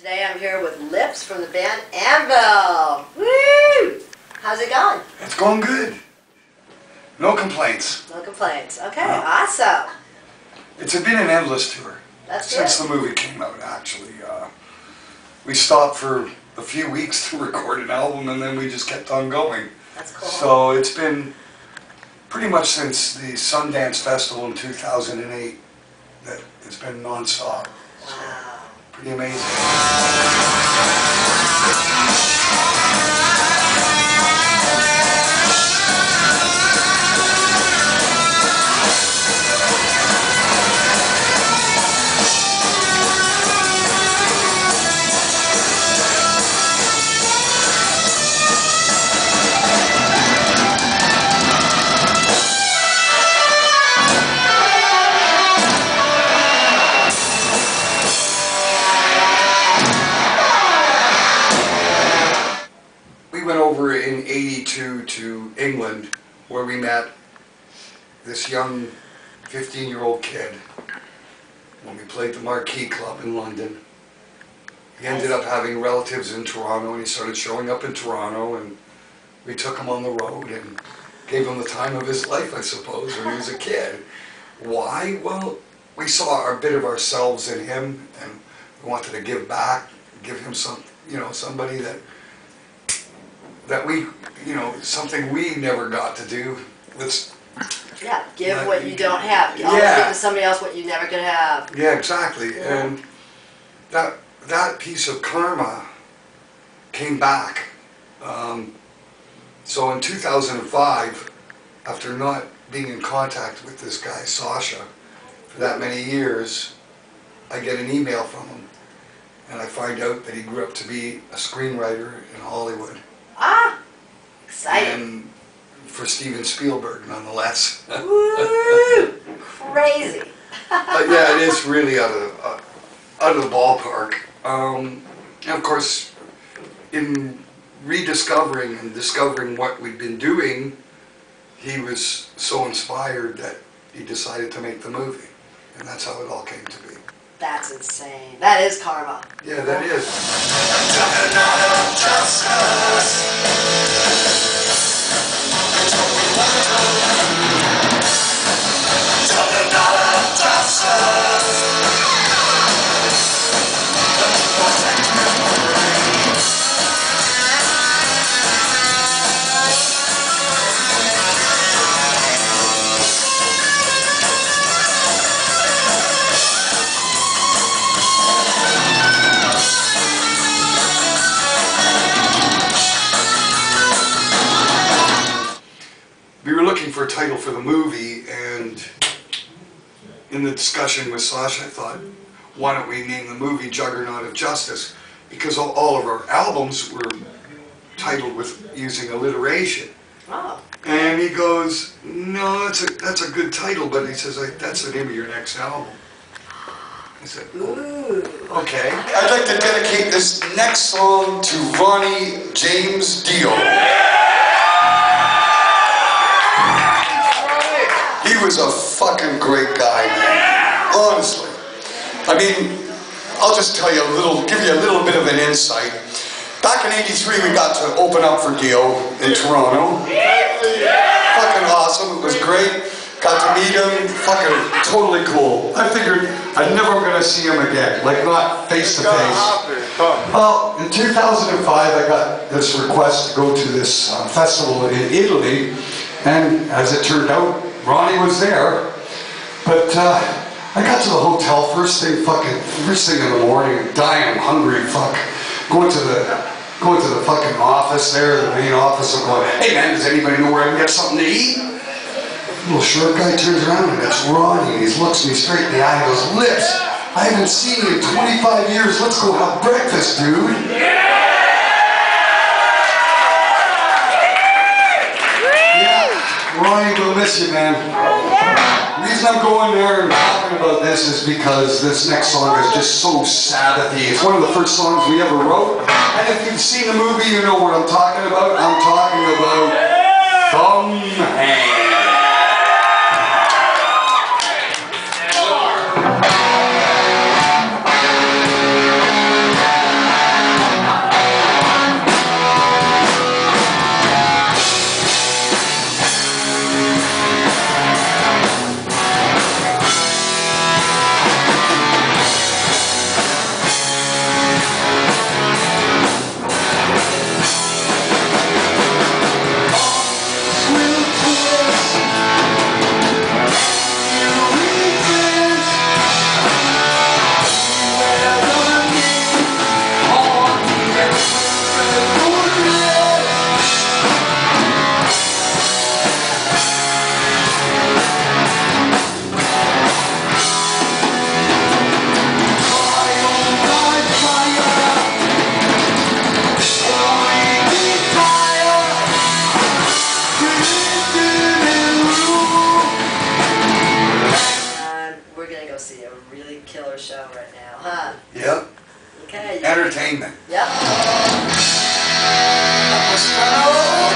Today I'm here with Lips from the band Anvil. Woo! How's it going? It's going good. No complaints. No complaints. Okay, awesome. It's been an endless tour. That's since good. the movie came out, actually. We stopped for a few weeks to record an album, and then we just kept on going. That's cool. So it's been pretty much since the Sundance Festival in 2008 that it's been non-stop. Wow. So, pretty amazing. We went over in '82 to England, where we met this young 15-year-old kid when we played the Marquee Club in London. He ended up having relatives in Toronto, and he started showing up in Toronto, and we took him on the road and gave him the time of his life, I suppose, when he was a kid. Why? Well, we saw a bit of ourselves in him, and we wanted to give back, give him some, somebody that we, something we never got to do. Yeah, give what you don't have. You always give to somebody else what you never could have. Yeah, exactly. Yeah. And that piece of karma came back. So in 2005, after not being in contact with this guy, Sasha, for that many years, I get an email from him, and I find out that he grew up to be a screenwriter in Hollywood. Ah! Exciting. And for Steven Spielberg, nonetheless. Woo! Crazy. But yeah, it is really out of the ballpark. And of course, in rediscovering and discovering what we'd been doing, he was so inspired that he decided to make the movie. And that's how it all came to be. That's insane. That is karma. Yeah, that is. We were looking for a title for the movie, and in the discussion with Sasha, I thought, why don't we name the movie Juggernaut of Justice? Because all of our albums were titled with using alliteration. Oh. And he goes, no, that's a good title, but he says, that's the name of your next album. I said, Ooh. okay. I'd like to dedicate this next song to Ronnie James Dio. He was a fucking great guy, man. Honestly. I mean, I'll just tell you give you a little bit of an insight. Back in '83, we got to open up for Dio in Toronto. Fucking awesome. It was great. Got to meet him. Fucking totally cool. I figured I'd never gonna see him again. Like, not face to face. Well, in 2005, I got this request to go to this festival in Italy. And as it turned out, Ronnie was there, but I got to the hotel first thing in the morning, dying, hungry, going to the fucking office there, the main office. I'm going, hey man, does anybody know where I can get something to eat? Little short guy turns around and it's Ronnie, and he looks me straight in the eye and goes, Lips, I haven't seen you in 25 years. Let's go have breakfast, dude. Ronnie, we'll miss you, man. The reason I'm going there and talking about this is because this next song is just so Sabbathy. It's one of the first songs we ever wrote. And if you've seen the movie, you know what I'm talking about. I'm talking about Thumb Hand. entertainment. Yep. Capistrano.